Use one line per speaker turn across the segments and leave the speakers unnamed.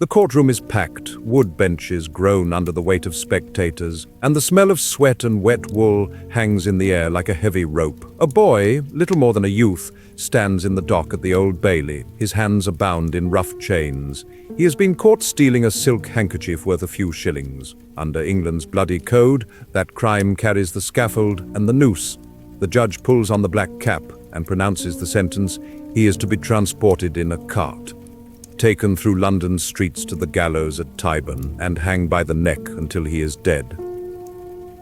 The courtroom is packed, wood benches groan under the weight of spectators, and the smell of sweat and wet wool hangs in the air like a heavy rope. A boy, little more than a youth, stands in the dock at the Old Bailey. His hands are bound in rough chains. He has been caught stealing a silk handkerchief worth a few shillings. Under England's bloody code, that crime carries the scaffold and the noose. The judge pulls on the black cap and pronounces the sentence. He is to be transported in a cart, taken through London's streets to the gallows at Tyburn, and hanged by the neck until he is dead.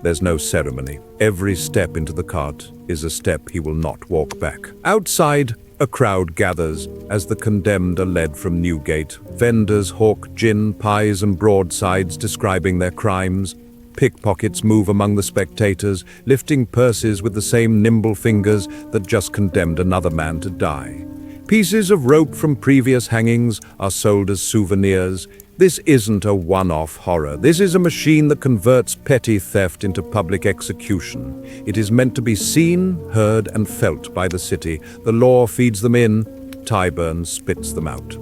There's no ceremony. Every step into the cart is a step he will not walk back. Outside, a crowd gathers as the condemned are led from Newgate. Vendors hawk gin, pies and broadsides describing their crimes. Pickpockets move among the spectators, lifting purses with the same nimble fingers that just condemned another man to die. Pieces of rope from previous hangings are sold as souvenirs. This isn't a one-off horror. This is a machine that converts petty theft into public execution. It is meant to be seen, heard, and felt by the city. The law feeds them in, Tyburn spits them out.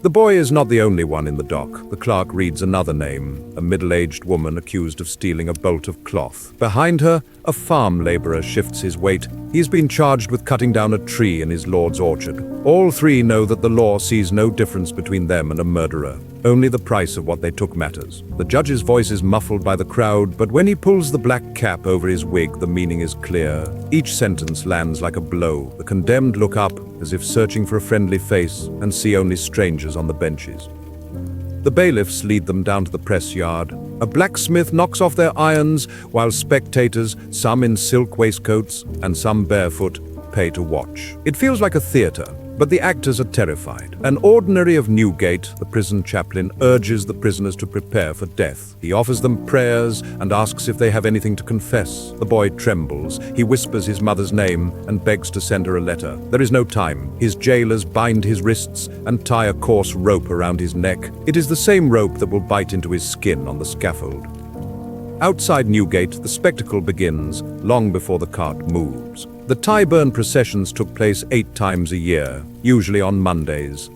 The boy is not the only one in the dock. The clerk reads another name, a middle-aged woman accused of stealing a bolt of cloth. Behind her, a farm laborer shifts his weight. He's been charged with cutting down a tree in his lord's orchard. All three know that the law sees no difference between them and a murderer. Only the price of what they took matters. The judge's voice is muffled by the crowd, but when he pulls the black cap over his wig, the meaning is clear. Each sentence lands like a blow. The condemned look up, as if searching for a friendly face, and see only strangers on the benches. The bailiffs lead them down to the press yard. A blacksmith knocks off their irons, while spectators, some in silk waistcoats and some barefoot, pay to watch. It feels like a theater, but the actors are terrified. An ordinary of Newgate, the prison chaplain, urges the prisoners to prepare for death. He offers them prayers and asks if they have anything to confess. The boy trembles. He whispers his mother's name and begs to send her a letter. There is no time. His jailers bind his wrists and tie a coarse rope around his neck. It is the same rope that will bite into his skin on the scaffold. Outside Newgate, the spectacle begins long before the cart moves. The Tyburn processions took place 8 times a year, usually on Mondays.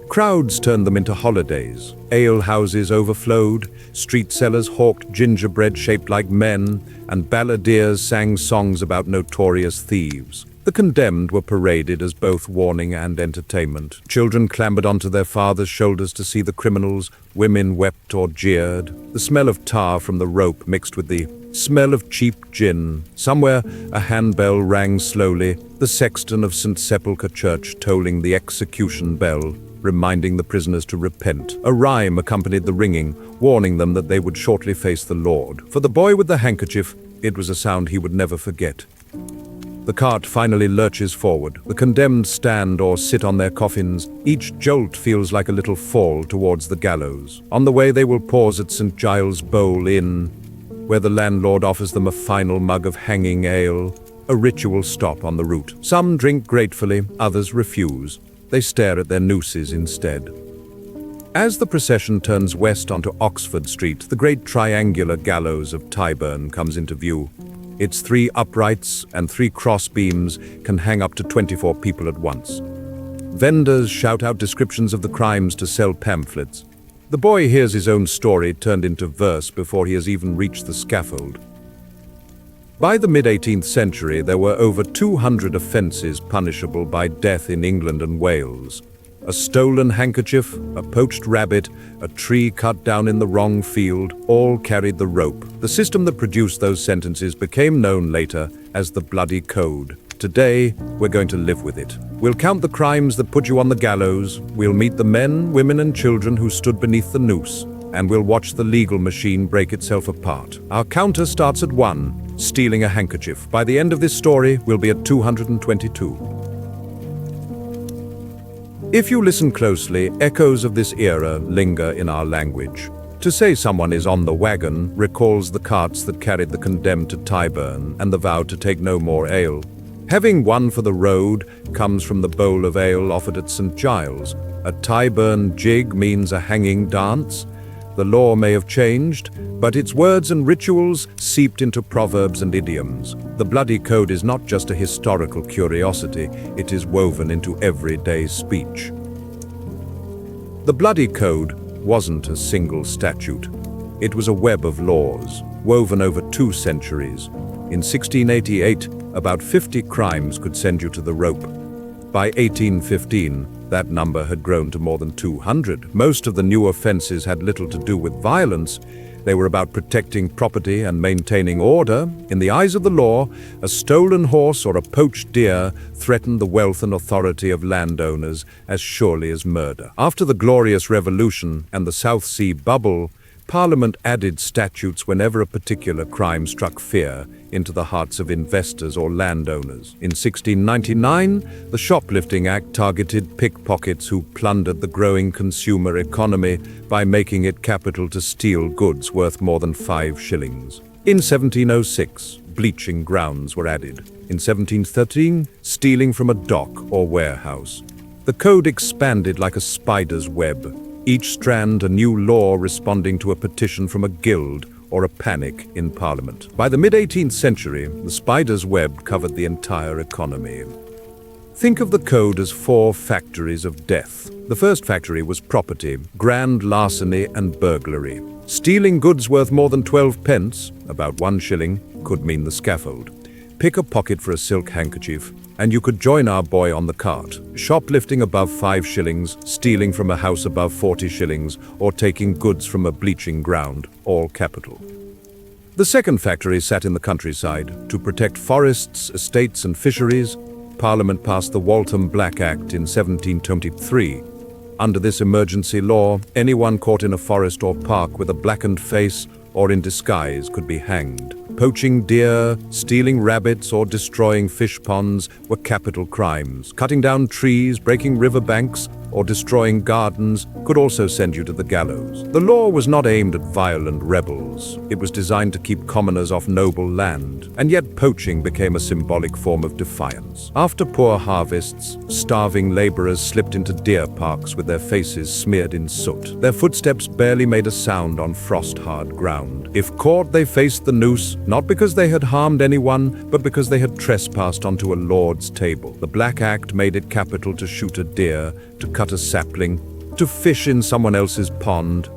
Crowds turned them into holidays. Ale houses overflowed, street sellers hawked gingerbread shaped like men, and balladeers sang songs about notorious thieves. The condemned were paraded as both warning and entertainment. Children clambered onto their fathers' shoulders to see the criminals. Women wept or jeered. The smell of tar from the rope mixed with the smell of cheap gin. Somewhere, a handbell rang slowly, the sexton of St. Sepulchre Church tolling the execution bell, reminding the prisoners to repent. A rhyme accompanied the ringing, warning them that they would shortly face the Lord. For the boy with the handkerchief, it was a sound he would never forget. The cart finally lurches forward. The condemned stand or sit on their coffins. Each jolt feels like a little fall towards the gallows. On the way, they will pause at St. Giles' Bowl Inn, where the landlord offers them a final mug of hanging ale, a ritual stop on the route. Some drink gratefully, others refuse. They stare at their nooses instead. As the procession turns west onto Oxford Street, the great triangular gallows of Tyburn comes into view. Its 3 uprights and 3 cross beams can hang up to 24 people at once. Vendors shout out descriptions of the crimes to sell pamphlets. The boy hears his own story turned into verse before he has even reached the scaffold. By the mid-18th century, there were over 200 offences punishable by death in England and Wales. A stolen handkerchief, a poached rabbit, a tree cut down in the wrong field, all carried the rope. The system that produced those sentences became known later as the Bloody Code. Today, we're going to live with it. We'll count the crimes that put you on the gallows, we'll meet the men, women, and children who stood beneath the noose, and we'll watch the legal machine break itself apart. Our counter starts at 1, stealing a handkerchief. By the end of this story, we'll be at 222. If you listen closely, echoes of this era linger in our language. To say someone is on the wagon recalls the carts that carried the condemned to Tyburn and the vow to take no more ale. Having one for the road comes from the bowl of ale offered at St. Giles. A Tyburn jig means a hanging dance. The law may have changed, but its words and rituals seeped into proverbs and idioms. The Bloody Code is not just a historical curiosity, it is woven into everyday speech. The Bloody Code wasn't a single statute. It was a web of laws, woven over 2 centuries. In 1688, about 50 crimes could send you to the rope. By 1815, that number had grown to more than 200. Most of the new offences had little to do with violence. They were about protecting property and maintaining order. In the eyes of the law, a stolen horse or a poached deer threatened the wealth and authority of landowners as surely as murder. After the Glorious Revolution and the South Sea Bubble, Parliament added statutes whenever a particular crime struck fear into the hearts of investors or landowners. In 1699, the Shoplifting Act targeted pickpockets who plundered the growing consumer economy by making it capital to steal goods worth more than 5 shillings. In 1706, bleaching grounds were added. In 1713, stealing from a dock or warehouse. The code expanded like a spider's web, each strand a new law responding to a petition from a guild or a panic in Parliament. By the mid-18th century, the spider's web covered the entire economy. Think of the code as 4 factories of death. The first factory was property, grand larceny and burglary. Stealing goods worth more than 12 pence, about 1 shilling, could mean the scaffold. Pick a pocket for a silk handkerchief, and you could join our boy on the cart. Shoplifting above 5 shillings, stealing from a house above 40 shillings, or taking goods from a bleaching ground, all capital. The second factory sat in the countryside. To protect forests, estates and fisheries, Parliament passed the Waltham Black Act in 1723. Under this emergency law, anyone caught in a forest or park with a blackened face or in disguise could be hanged. Poaching deer, stealing rabbits, or destroying fish ponds were capital crimes. Cutting down trees, breaking riverbanks, or destroying gardens could also send you to the gallows. The law was not aimed at violent rebels. It was designed to keep commoners off noble land, and yet poaching became a symbolic form of defiance. After poor harvests, starving laborers slipped into deer parks with their faces smeared in soot. Their footsteps barely made a sound on frost-hard ground. If caught, they faced the noose, not because they had harmed anyone, but because they had trespassed onto a lord's table. The Black Act made it capital to shoot a deer, to cut a sapling, to fish in someone else's pond,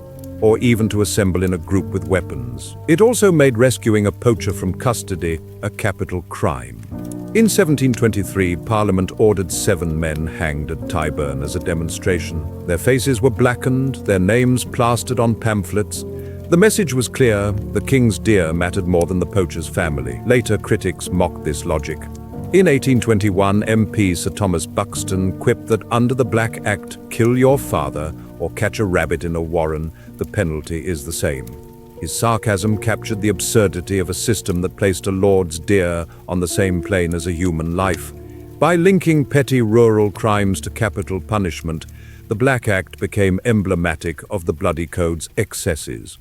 or even to assemble in a group with weapons. It also made rescuing a poacher from custody a capital crime. In 1723, Parliament ordered 7 men hanged at Tyburn as a demonstration. Their faces were blackened, their names plastered on pamphlets. The message was clear: the king's deer mattered more than the poacher's family. Later, critics mocked this logic. In 1821, MP Sir Thomas Buxton quipped that under the Black Act, kill your father or catch a rabbit in a warren, the penalty is the same. His sarcasm captured the absurdity of a system that placed a lord's deer on the same plane as a human life. By linking petty rural crimes to capital punishment, the Black Act became emblematic of the Bloody Code's excesses.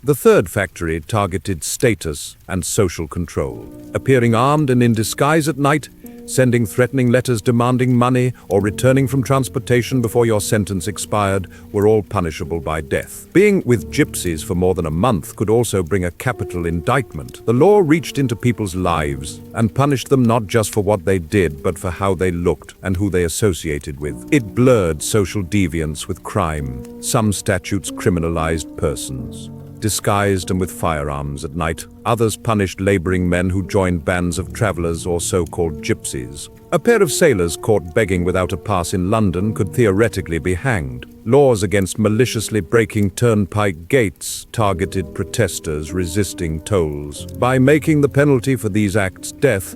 The third factory targeted status and social control. Appearing armed and in disguise at night, sending threatening letters demanding money, or returning from transportation before your sentence expired were all punishable by death. Being with gypsies for more than a month could also bring a capital indictment. The law reached into people's lives and punished them not just for what they did, but for how they looked and who they associated with. It blurred social deviance with crime. Some statutes criminalized persons, disguised and with firearms at night. Others punished laboring men who joined bands of travelers or so-called gypsies. A pair of sailors caught begging without a pass in London could theoretically be hanged. Laws against maliciously breaking turnpike gates targeted protesters resisting tolls. By making the penalty for these acts death,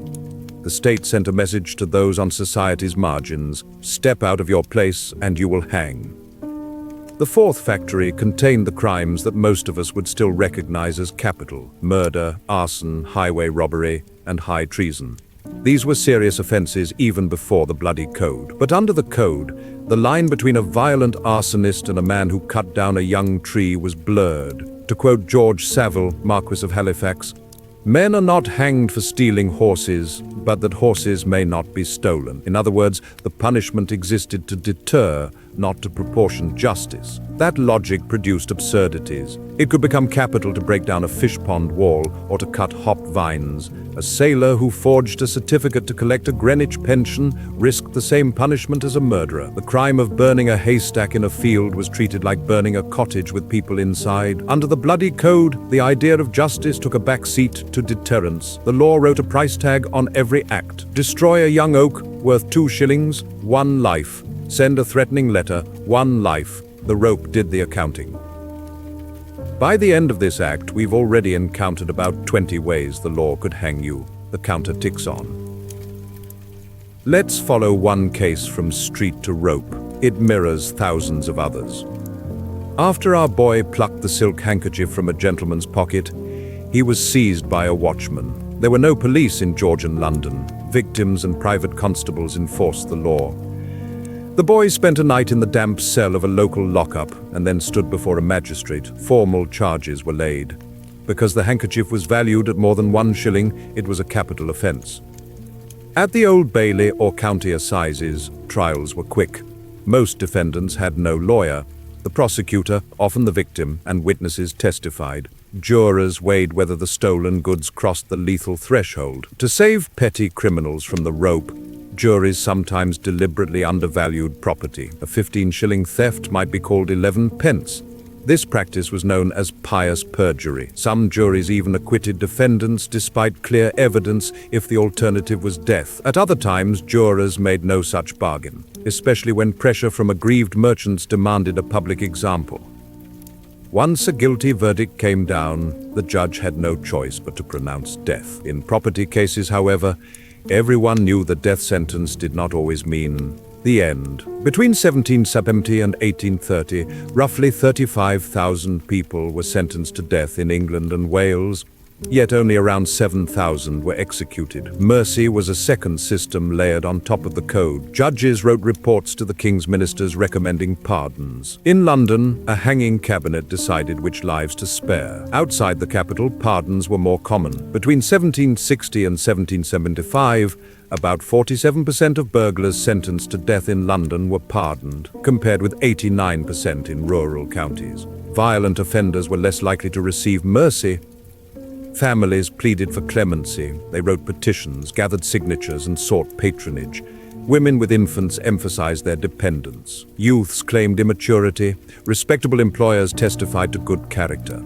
the state sent a message to those on society's margins: step out of your place and you will hang. The fourth factory contained the crimes that most of us would still recognize as capital: murder, arson, highway robbery, and high treason. These were serious offenses even before the Bloody Code. But under the code, the line between a violent arsonist and a man who cut down a young tree was blurred. To quote George Savile, Marquis of Halifax, "Men are not hanged for stealing horses, but that horses may not be stolen." In other words, the punishment existed to deter not to proportion justice. That logic produced absurdities. It could become capital to break down a fish pond wall or to cut hop vines. A sailor who forged a certificate to collect a Greenwich pension risked the same punishment as a murderer. The crime of burning a haystack in a field was treated like burning a cottage with people inside. Under the bloody code, the idea of justice took a back seat to deterrence. The law wrote a price tag on every act. Destroy a young oak, worth 2 shillings, 1 life. Send a threatening letter, 1 life. The rope did the accounting. By the end of this act, we've already encountered about 20 ways the law could hang you. The counter ticks on. Let's follow one case from street to rope. It mirrors thousands of others. After our boy plucked the silk handkerchief from a gentleman's pocket, he was seized by a watchman. There were no police in Georgian London. Victims and private constables enforced the law. The boy spent a night in the damp cell of a local lockup and then stood before a magistrate. Formal charges were laid. Because the handkerchief was valued at more than 1 shilling, it was a capital offence. At the Old Bailey or county assizes, trials were quick. Most defendants had no lawyer. The prosecutor, often the victim, and witnesses testified. Jurors weighed whether the stolen goods crossed the lethal threshold. To save petty criminals from the rope, juries sometimes deliberately undervalued property. A 15-shilling theft might be called 11 pence. This practice was known as pious perjury. Some juries even acquitted defendants despite clear evidence if the alternative was death. At other times, jurors made no such bargain, especially when pressure from aggrieved merchants demanded a public example. Once a guilty verdict came down, the judge had no choice but to pronounce death. In property cases, however, everyone knew the death sentence did not always mean the end. Between 1770 and 1830, roughly 35,000 people were sentenced to death in England and Wales, yet only around 7,000 were executed. Mercy was a second system layered on top of the code. Judges wrote reports to the King's ministers recommending pardons. In London, a hanging cabinet decided which lives to spare. Outside the capital, pardons were more common. Between 1760 and 1775, about 47% of burglars sentenced to death in London were pardoned, compared with 89% in rural counties. Violent offenders were less likely to receive mercy. Families pleaded for clemency. They wrote petitions, gathered signatures, and sought patronage. Women with infants emphasized their dependence. Youths claimed immaturity. Respectable employers testified to good character.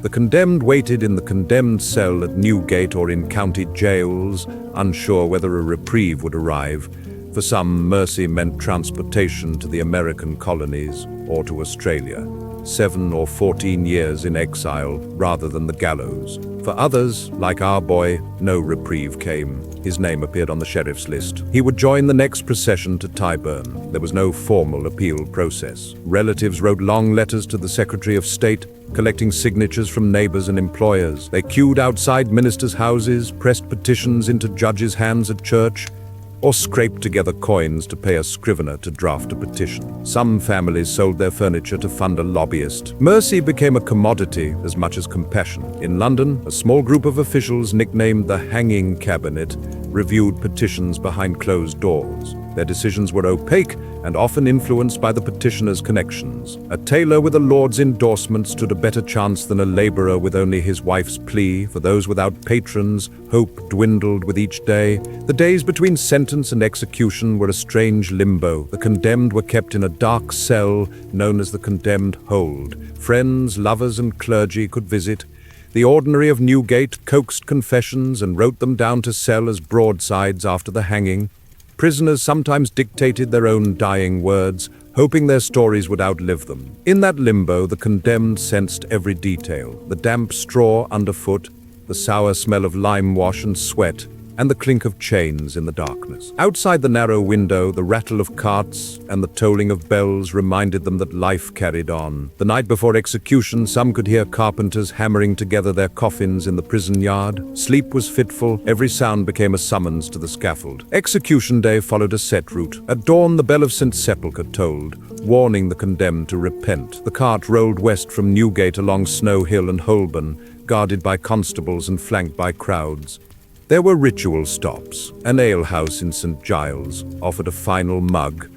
The condemned waited in the condemned cell at Newgate or in county jails, unsure whether a reprieve would arrive. For some, mercy meant transportation to the American colonies or to Australia. 7 or 14 years in exile rather than the gallows. For others, like our boy, no reprieve came. His name appeared on the sheriff's list. He would join the next procession to Tyburn. There was no formal appeal process. Relatives wrote long letters to the Secretary of State, collecting signatures from neighbors and employers. They queued outside ministers' houses, pressed petitions into judges' hands at church, or scraped together coins to pay a scrivener to draft a petition. Some families sold their furniture to fund a lobbyist. Mercy became a commodity as much as compassion. In London, a small group of officials nicknamed the Hanging Cabinet reviewed petitions behind closed doors. Their decisions were opaque and often influenced by the petitioner's connections. A tailor with a lord's endorsement stood a better chance than a laborer with only his wife's plea. For those without patrons, hope dwindled with each day. The days between sentence and execution were a strange limbo. The condemned were kept in a dark cell known as the condemned hold. Friends, lovers, and clergy could visit. The ordinary of Newgate coaxed confessions and wrote them down to sell as broadsides after the hanging. Prisoners sometimes dictated their own dying words, hoping their stories would outlive them. In that limbo, the condemned sensed every detail: the damp straw underfoot, the sour smell of lime wash and sweat, and the clink of chains in the darkness. Outside the narrow window, the rattle of carts and the tolling of bells reminded them that life carried on. The night before execution, some could hear carpenters hammering together their coffins in the prison yard. Sleep was fitful. Every sound became a summons to the scaffold. Execution day followed a set route. At dawn, the bell of St. Sepulchre tolled, warning the condemned to repent. The cart rolled west from Newgate along Snow Hill and Holborn, guarded by constables and flanked by crowds. There were ritual stops. An alehouse in St. Giles offered a final mug,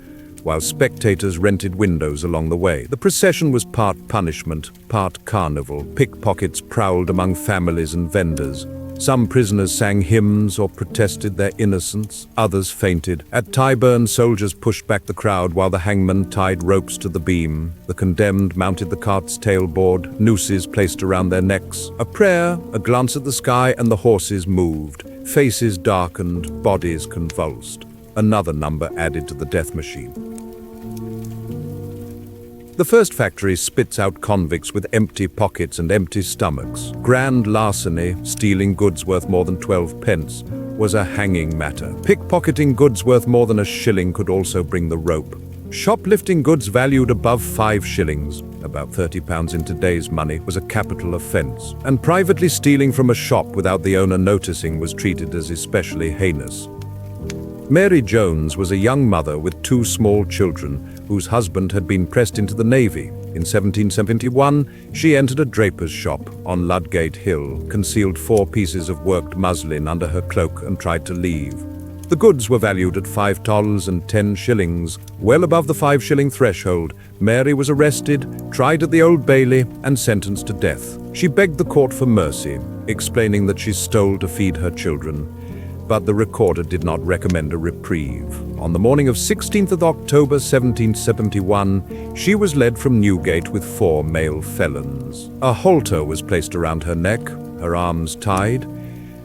while spectators rented windows along the way. The procession was part punishment, part carnival. Pickpockets prowled among families and vendors. Some prisoners sang hymns or protested their innocence. Others fainted. At Tyburn, soldiers pushed back the crowd while the hangman tied ropes to the beam. The condemned mounted the cart's tailboard, nooses placed around their necks. A prayer, a glance at the sky, and the horses moved. Faces darkened, bodies convulsed. Another number added to the death machine. The first factory spits out convicts with empty pockets and empty stomachs. Grand larceny, stealing goods worth more than 12 pence, was a hanging matter. Pickpocketing goods worth more than a shilling could also bring the rope. Shoplifting goods valued above 5 shillings, about £30 in today's money, was a capital offence. And privately stealing from a shop without the owner noticing was treated as especially heinous. Mary Jones was a young mother with 2 small children whose husband had been pressed into the Navy. In 1771, she entered a draper's shop on Ludgate Hill, concealed 4 pieces of worked muslin under her cloak and tried to leave. The goods were valued at 5 tolls and 10 shillings. Well above the 5-shilling threshold, Mary was arrested, tried at the Old Bailey, and sentenced to death. She begged the court for mercy, explaining that she stole to feed her children. But the recorder did not recommend a reprieve. On the morning of 16th of October 1771, she was led from Newgate with 4 male felons. A halter was placed around her neck, her arms tied,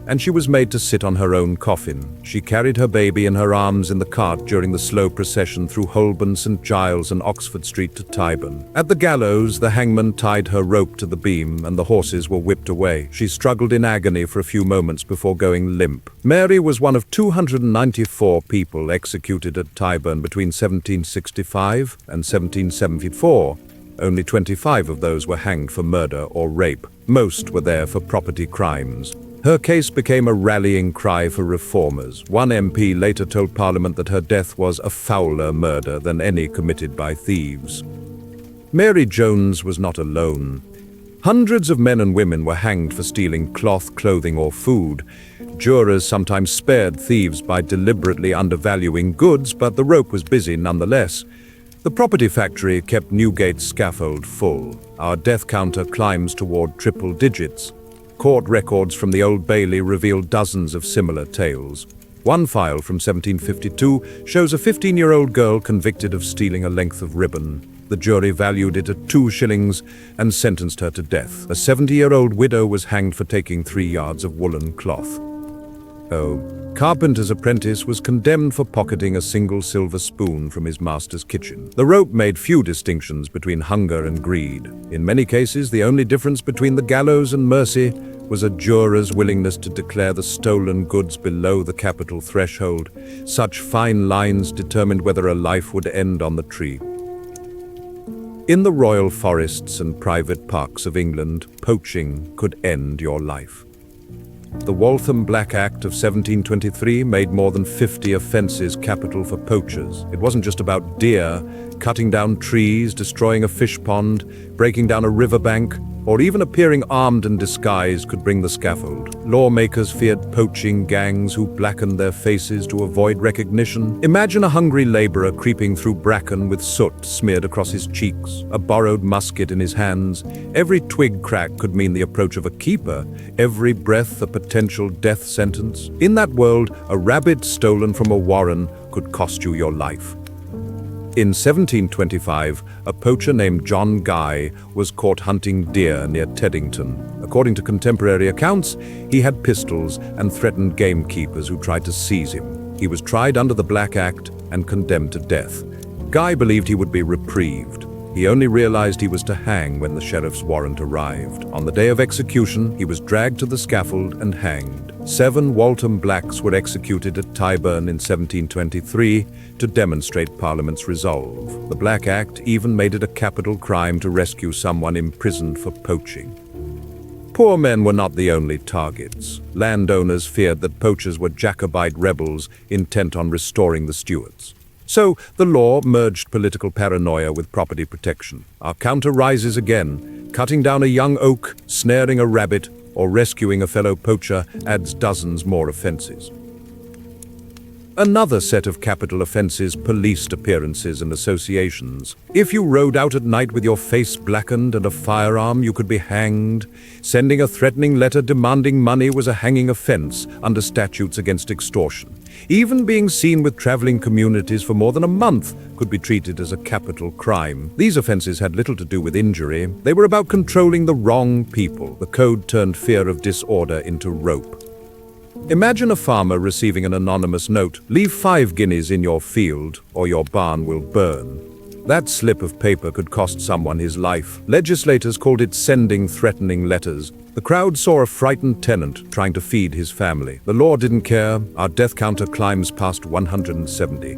and she was made to sit on her own coffin. She carried her baby in her arms in the cart during the slow procession through Holborn, St. Giles and Oxford Street to Tyburn. At the gallows, the hangman tied her rope to the beam and the horses were whipped away. She struggled in agony for a few moments before going limp. Mary was one of 294 people executed at Tyburn between 1765 and 1774. Only 25 of those were hanged for murder or rape. Most were there for property crimes. Her case became a rallying cry for reformers. One MP later told Parliament that her death was a fouler murder than any committed by thieves. Mary Jones was not alone. Hundreds of men and women were hanged for stealing cloth, clothing, or food. Jurors sometimes spared thieves by deliberately undervaluing goods, but the rope was busy nonetheless. The property factory kept Newgate's scaffold full. Our death counter climbs toward triple digits. Court records from the Old Bailey reveal dozens of similar tales. One file from 1752 shows a 15-year-old girl convicted of stealing a length of ribbon. The jury valued it at 2 shillings and sentenced her to death. A 70-year-old widow was hanged for taking 3 yards of woolen cloth. Carpenter's apprentice was condemned for pocketing a single silver spoon from his master's kitchen. The rope made few distinctions between hunger and greed. In many cases, the only difference between the gallows and mercy was a juror's willingness to declare the stolen goods below the capital threshold. Such fine lines determined whether a life would end on the tree. In the royal forests and private parks of England, poaching could end your life. The Waltham Black Act of 1723 made more than 50 offences capital for poachers. It wasn't just about deer. Cutting down trees, destroying a fish pond, breaking down a riverbank, or even appearing armed and disguised could bring the scaffold. Lawmakers feared poaching gangs who blackened their faces to avoid recognition. Imagine a hungry laborer creeping through bracken with soot smeared across his cheeks, a borrowed musket in his hands. Every twig crack could mean the approach of a keeper, every breath a potential death sentence. In that world, a rabbit stolen from a warren could cost you your life. In 1725, a poacher named John Guy was caught hunting deer near Teddington. According to contemporary accounts, he had pistols and threatened gamekeepers who tried to seize him. He was tried under the Black Act and condemned to death. Guy believed he would be reprieved. He only realized he was to hang when the sheriff's warrant arrived. On the day of execution, he was dragged to the scaffold and hanged. 7 Waltham blacks were executed at Tyburn in 1723 to demonstrate Parliament's resolve. The Black Act even made it a capital crime to rescue someone imprisoned for poaching. Poor men were not the only targets. Landowners feared that poachers were Jacobite rebels intent on restoring the Stuarts. So the law merged political paranoia with property protection. Our counter rises again. Cutting down a young oak, snaring a rabbit, or rescuing a fellow poacher adds dozens more offences. Another set of capital offences policed appearances and associations. If you rode out at night with your face blackened and a firearm, you could be hanged. Sending a threatening letter demanding money was a hanging offence under statutes against extortion. Even being seen with travelling communities for more than a month could be treated as a capital crime. These offences had little to do with injury. They were about controlling the wrong people. The code turned fear of disorder into rope. Imagine a farmer receiving an anonymous note, "Leave 5 guineas in your field, or your barn will burn." That slip of paper could cost someone his life. Legislators called it sending threatening letters. The crowd saw a frightened tenant trying to feed his family. The law didn't care. Our death counter climbs past 170.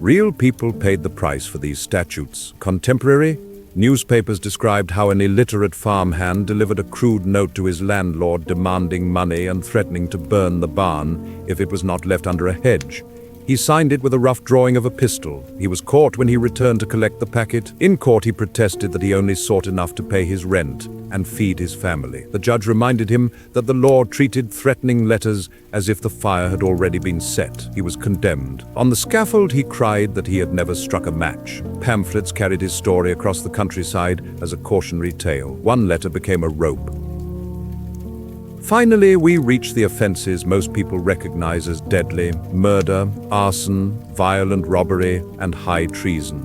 Real people paid the price for these statutes. Contemporary newspapers described how an illiterate farmhand delivered a crude note to his landlord demanding money and threatening to burn the barn if it was not left under a hedge. He signed it with a rough drawing of a pistol. He was caught when he returned to collect the packet. In court, he protested that he only sought enough to pay his rent and feed his family. The judge reminded him that the law treated threatening letters as if the fire had already been set. He was condemned. On the scaffold, he cried that he had never struck a match. Pamphlets carried his story across the countryside as a cautionary tale. One letter became a rope. Finally, we reach the offences most people recognize as deadly: murder, arson, violent robbery, and high treason.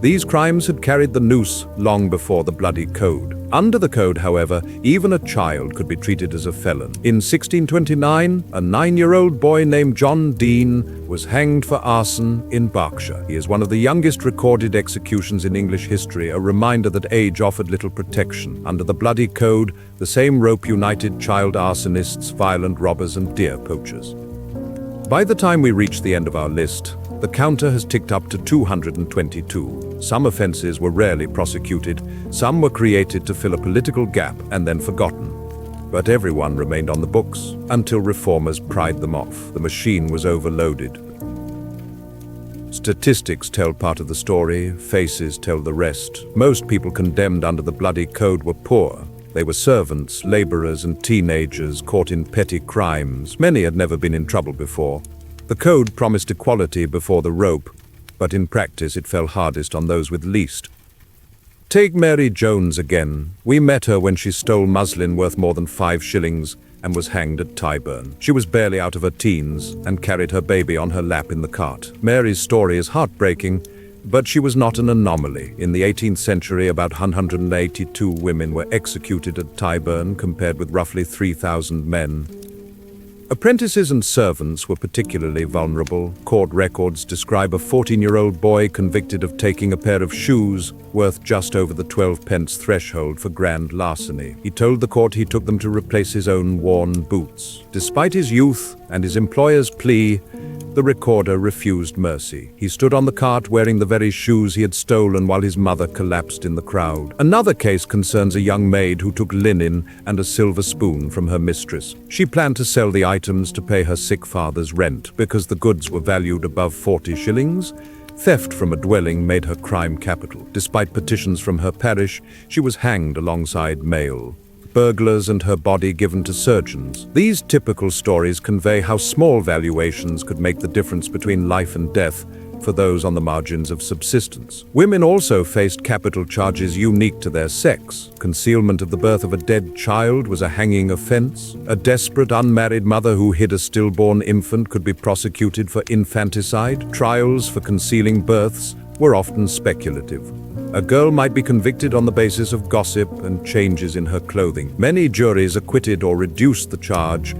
These crimes had carried the noose long before the bloody code. Under the code, however, even a child could be treated as a felon. In 1629, a 9-year-old boy named John Dean was hanged for arson in Berkshire. He is one of the youngest recorded executions in English history, a reminder that age offered little protection. Under the bloody code, the same rope united child arsonists, violent robbers, and deer poachers. By the time we reach the end of our list, the counter has ticked up to 222. Some offences were rarely prosecuted, some were created to fill a political gap and then forgotten. But everyone remained on the books until reformers pried them off. The machine was overloaded. Statistics tell part of the story, faces tell the rest. Most people condemned under the bloody code were poor. They were servants, laborers, and teenagers caught in petty crimes. Many had never been in trouble before. The code promised equality before the rope, but in practice it fell hardest on those with least. Take Mary Jones again. We met her when she stole muslin worth more than 5 shillings and was hanged at Tyburn. She was barely out of her teens and carried her baby on her lap in the cart. Mary's story is heartbreaking, but she was not an anomaly. In the 18th century, about 182 women were executed at Tyburn, compared with roughly 3,000 men. Apprentices and servants were particularly vulnerable. Court records describe a 14-year-old boy convicted of taking a pair of shoes worth just over the 12-pence threshold for grand larceny. He told the court he took them to replace his own worn boots. Despite his youth and his employer's plea, the recorder refused mercy. He stood on the cart wearing the very shoes he had stolen while his mother collapsed in the crowd. Another case concerns a young maid who took linen and a silver spoon from her mistress. She planned to sell the items to pay her sick father's rent. Because the goods were valued above 40 shillings, theft from a dwelling made her crime capital. Despite petitions from her parish, she was hanged alongside male burglars and her body given to surgeons. These typical stories convey how small valuations could make the difference between life and death for those on the margins of subsistence. Women also faced capital charges unique to their sex. Concealment of the birth of a dead child was a hanging offense. A desperate unmarried mother who hid a stillborn infant could be prosecuted for infanticide. Trials for concealing births were often speculative. A girl might be convicted on the basis of gossip and changes in her clothing. Many juries acquitted or reduced the charge,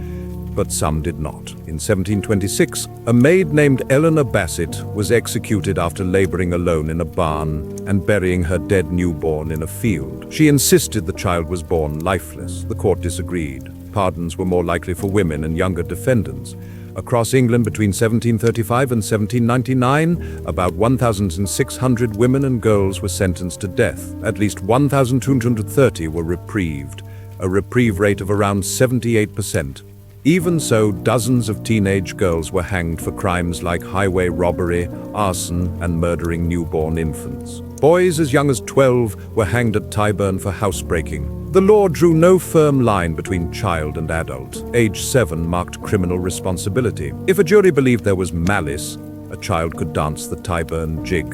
but some did not. In 1726, a maid named Eleanor Bassett was executed after laboring alone in a barn and burying her dead newborn in a field. She insisted the child was born lifeless. The court disagreed. Pardons were more likely for women and younger defendants. Across England between 1735 and 1799, about 1,600 women and girls were sentenced to death. At least 1,230 were reprieved, a reprieve rate of around 78%. Even so, dozens of teenage girls were hanged for crimes like highway robbery, arson, and murdering newborn infants. Boys as young as 12 were hanged at Tyburn for housebreaking. The law drew no firm line between child and adult. Age 7 marked criminal responsibility. If a jury believed there was malice, a child could dance the Tyburn jig.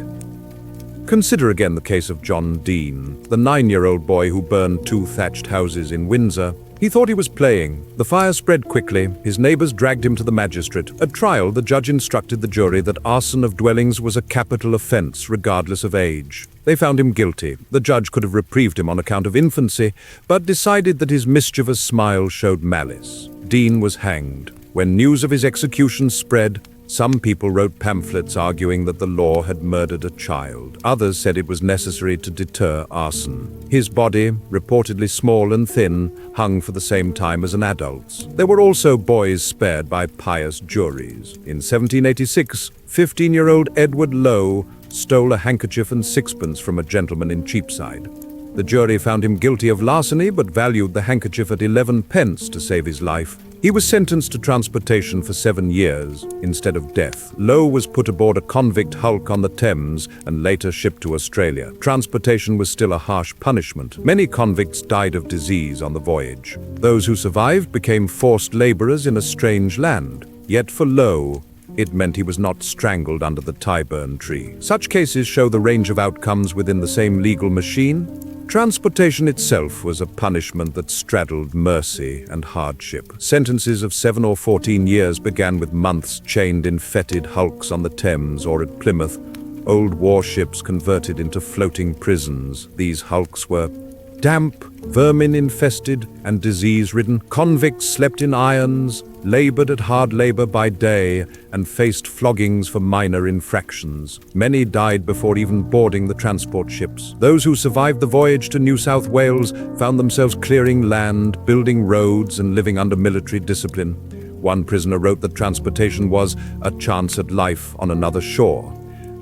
Consider again the case of John Dean, the 9-year-old boy who burned 2 thatched houses in Windsor. He thought he was playing. The fire spread quickly. His neighbors dragged him to the magistrate. At trial, the judge instructed the jury that arson of dwellings was a capital offense, regardless of age. They found him guilty. The judge could have reprieved him on account of infancy, but decided that his mischievous smile showed malice. Dean was hanged. When news of his execution spread, some people wrote pamphlets arguing that the law had murdered a child. Others said it was necessary to deter arson. His body, reportedly small and thin, hung for the same time as an adult's. There were also boys spared by pious juries. In 1786, 15-year-old Edward Lowe stole a handkerchief and sixpence from a gentleman in Cheapside. The jury found him guilty of larceny but valued the handkerchief at 11 pence to save his life. He was sentenced to transportation for 7 years instead of death. Lowe was put aboard a convict hulk on the Thames and later shipped to Australia. Transportation was still a harsh punishment. Many convicts died of disease on the voyage. Those who survived became forced laborers in a strange land. Yet for Lowe, it meant he was not strangled under the Tyburn Tree. Such cases show the range of outcomes within the same legal machine. Transportation itself was a punishment that straddled mercy and hardship. Sentences of 7 or 14 years began with months chained in fetid hulks on the Thames or at Plymouth, old warships converted into floating prisons. These hulks were damp, vermin-infested, and disease-ridden. Convicts slept in irons, labored at hard labor by day, and faced floggings for minor infractions. Many died before even boarding the transport ships. Those who survived the voyage to New South Wales found themselves clearing land, building roads, and living under military discipline. One prisoner wrote that transportation was a chance at life on another shore,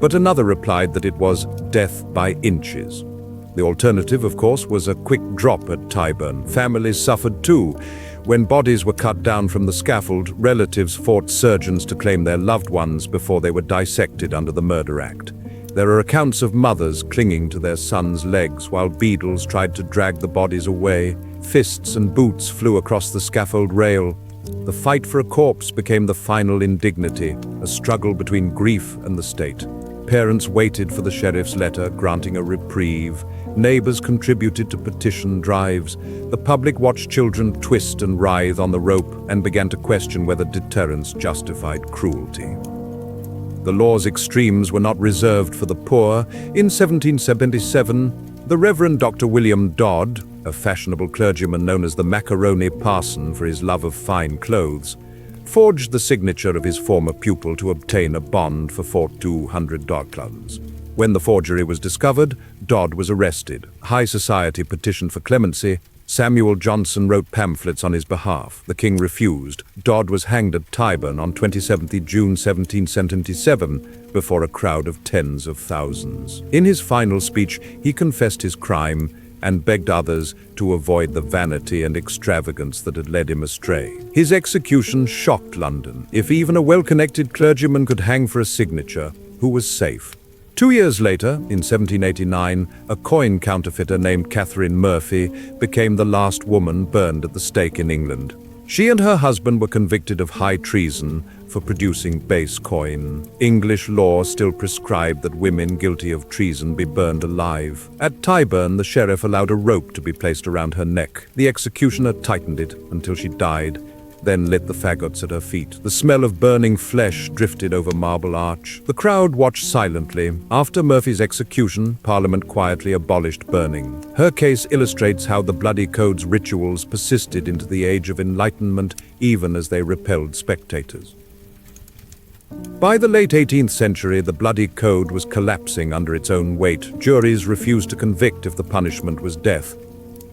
but another replied that it was death by inches. The alternative, of course, was a quick drop at Tyburn. Families suffered too. When bodies were cut down from the scaffold, relatives fought surgeons to claim their loved ones before they were dissected under the Murder Act. There are accounts of mothers clinging to their sons' legs while beadles tried to drag the bodies away. Fists and boots flew across the scaffold rail. The fight for a corpse became the final indignity, a struggle between grief and the state. Parents waited for the sheriff's letter granting a reprieve. Neighbors contributed to petition drives. The public watched children twist and writhe on the rope and began to question whether deterrence justified cruelty. The law's extremes were not reserved for the poor. In 1777, the Reverend Dr. William Dodd, a fashionable clergyman known as the Macaroni Parson for his love of fine clothes, forged the signature of his former pupil to obtain a bond for $200. When the forgery was discovered, Dodd was arrested. High society petitioned for clemency. Samuel Johnson wrote pamphlets on his behalf. The king refused. Dodd was hanged at Tyburn on 27 June 1777 before a crowd of tens of thousands. In his final speech, he confessed his crime and begged others to avoid the vanity and extravagance that had led him astray. His execution shocked London. If even a well-connected clergyman could hang for a signature, who was safe? 2 years later, in 1789, a coin counterfeiter named Catherine Murphy became the last woman burned at the stake in England. She and her husband were convicted of high treason for producing base coin. English law still prescribed that women guilty of treason be burned alive. At Tyburn, the sheriff allowed a rope to be placed around her neck. The executioner tightened it until she died, then lit the faggots at her feet. The smell of burning flesh drifted over Marble Arch. The crowd watched silently. After Murphy's execution, Parliament quietly abolished burning. Her case illustrates how the Bloody Code's rituals persisted into the Age of Enlightenment, even as they repelled spectators. By the late 18th century, the Bloody Code was collapsing under its own weight. Juries refused to convict if the punishment was death.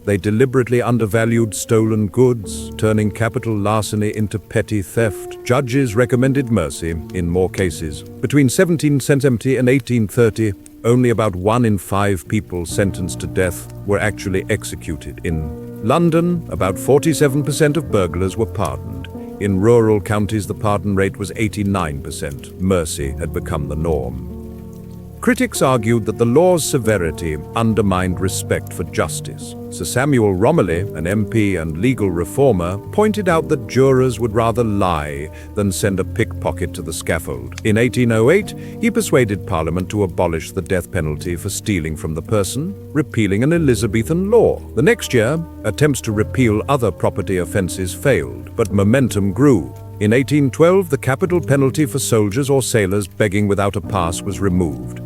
They deliberately undervalued stolen goods, turning capital larceny into petty theft. Judges recommended mercy in more cases. Between 1770 and 1830, only about 1 in 5 people sentenced to death were actually executed. In London, about 47% of burglars were pardoned. In rural counties, the pardon rate was 89%. Mercy had become the norm. Critics argued that the law's severity undermined respect for justice. Sir Samuel Romilly, an MP and legal reformer, pointed out that jurors would rather lie than send a pickpocket to the scaffold. In 1808, he persuaded Parliament to abolish the death penalty for stealing from the person, repealing an Elizabethan law. The next year, attempts to repeal other property offences failed, but momentum grew. In 1812, the capital penalty for soldiers or sailors begging without a pass was removed.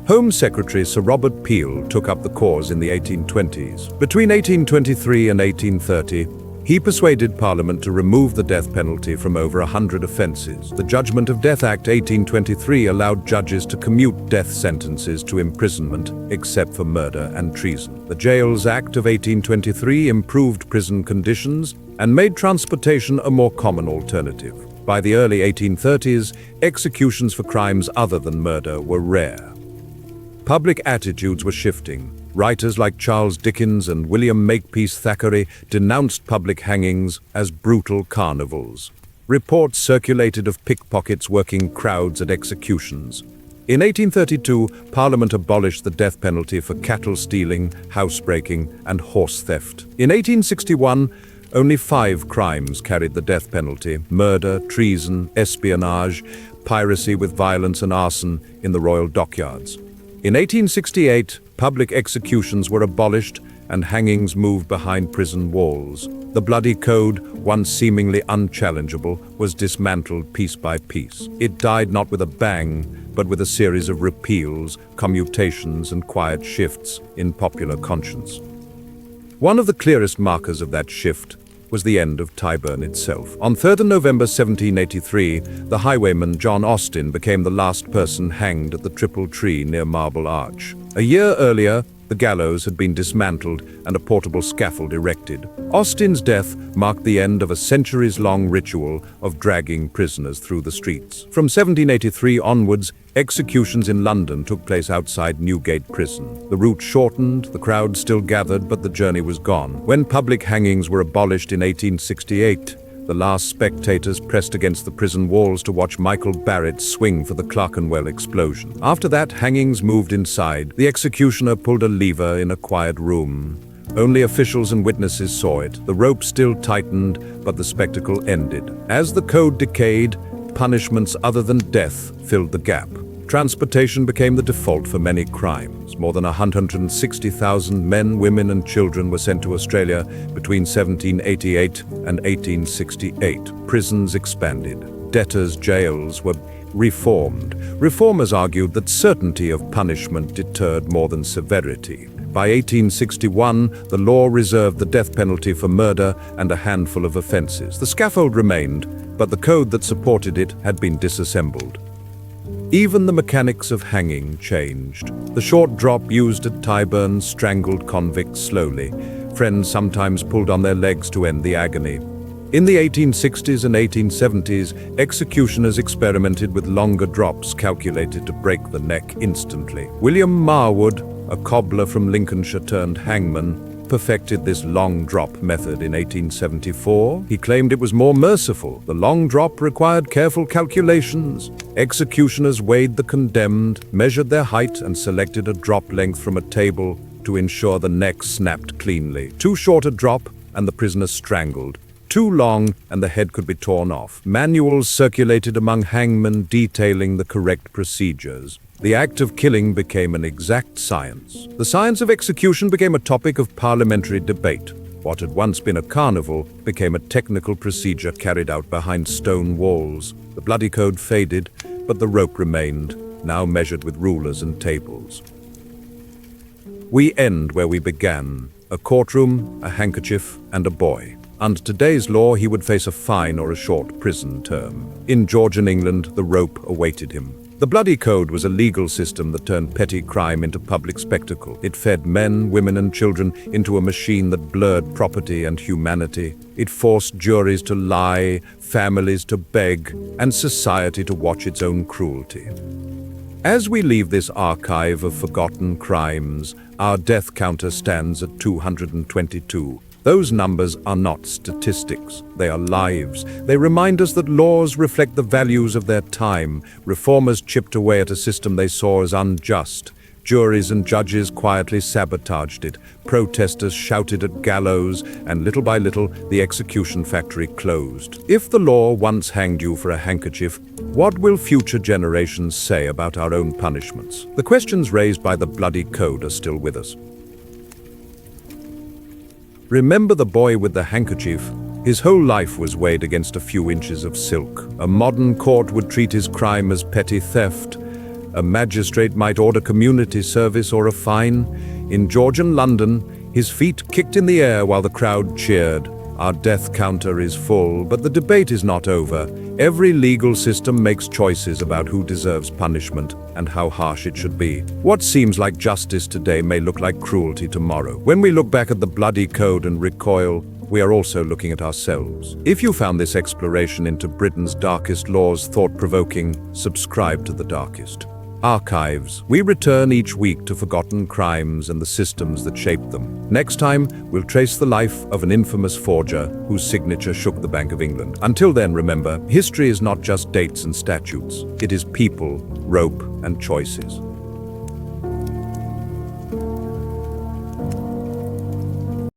Home Secretary Sir Robert Peel took up the cause in the 1820s. Between 1823 and 1830, he persuaded Parliament to remove the death penalty from over 100 offences. The Judgment of Death Act 1823 allowed judges to commute death sentences to imprisonment, except for murder and treason. The Jails Act of 1823 improved prison conditions and made transportation a more common alternative. By the early 1830s, executions for crimes other than murder were rare. Public attitudes were shifting. Writers like Charles Dickens and William Makepeace Thackeray denounced public hangings as brutal carnivals. Reports circulated of pickpockets working crowds at executions. In 1832, Parliament abolished the death penalty for cattle stealing, housebreaking, and horse theft. In 1861, only 5 crimes carried the death penalty: murder, treason, espionage, piracy with violence, and arson in the royal dockyards. In 1868, public executions were abolished and hangings moved behind prison walls. The bloody code, once seemingly unchallengeable, was dismantled piece by piece. It died not with a bang, but with a series of repeals, commutations, and quiet shifts in popular conscience. One of the clearest markers of that shift was the end of Tyburn itself. On 3rd November 1783, the highwayman John Austin became the last person hanged at the Triple Tree near Marble Arch. A year earlier, the gallows had been dismantled and a portable scaffold erected. Austin's death marked the end of a centuries-long ritual of dragging prisoners through the streets. From 1783 onwards, executions in London took place outside Newgate Prison. The route shortened, the crowd still gathered, but the journey was gone. When public hangings were abolished in 1868, the last spectators pressed against the prison walls to watch Michael Barrett swing for the Clerkenwell explosion. After that, hangings moved inside. The executioner pulled a lever in a quiet room. Only officials and witnesses saw it. The rope still tightened, but the spectacle ended. As the code decayed, punishments other than death filled the gap. Transportation became the default for many crimes. More than 160,000 men, women, and children were sent to Australia between 1788 and 1868. Prisons expanded. Debtors' jails were reformed. Reformers argued that certainty of punishment deterred more than severity. By 1861, the law reserved the death penalty for murder and a handful of offences. The scaffold remained, but the code that supported it had been disassembled. Even the mechanics of hanging changed. The short drop used at Tyburn strangled convicts slowly. Friends sometimes pulled on their legs to end the agony. In the 1860s and 1870s, executioners experimented with longer drops calculated to break the neck instantly. William Marwood, a cobbler from Lincolnshire turned hangman, perfected this long drop method in 1874. He claimed it was more merciful. The long drop required careful calculations. Executioners weighed the condemned, measured their height, and selected a drop length from a table to ensure the neck snapped cleanly. Too short a drop, and the prisoner strangled. Too long, and the head could be torn off. Manuals circulated among hangmen detailing the correct procedures. The act of killing became an exact science. The science of execution became a topic of parliamentary debate. What had once been a carnival became a technical procedure carried out behind stone walls. The bloody code faded, but the rope remained, now measured with rulers and tables. We end where we began: a courtroom, a handkerchief, and a boy. Under today's law, he would face a fine or a short prison term. In Georgian England, the rope awaited him. The bloody code was a legal system that turned petty crime into public spectacle. It fed men, women, and children into a machine that blurred property and humanity. It forced juries to lie, families to beg, and society to watch its own cruelty. As we leave this archive of forgotten crimes, our death counter stands at 222. Those numbers are not statistics, they are lives. They remind us that laws reflect the values of their time. Reformers chipped away at a system they saw as unjust. Juries and judges quietly sabotaged it. Protesters shouted at gallows, and little by little, the execution factory closed. If the law once hanged you for a handkerchief, what will future generations say about our own punishments? The questions raised by the bloody code are still with us. Remember the boy with the handkerchief? His whole life was weighed against a few inches of silk. A modern court would treat his crime as petty theft. A magistrate might order community service or a fine. In Georgian London, his feet kicked in the air while the crowd cheered. Our death counter is full, but the debate is not over. Every legal system makes choices about who deserves punishment and how harsh it should be. What seems like justice today may look like cruelty tomorrow. When we look back at the bloody code and recoil, we are also looking at ourselves. If you found this exploration into Britain's darkest laws thought-provoking, subscribe to The Darkest. Archives. We return each week to forgotten crimes and the systems that shaped them. Next time, we'll trace the life of an infamous forger whose signature shook the Bank of England. Until then, remember, history is not just dates and statutes. It is people, rope, and choices.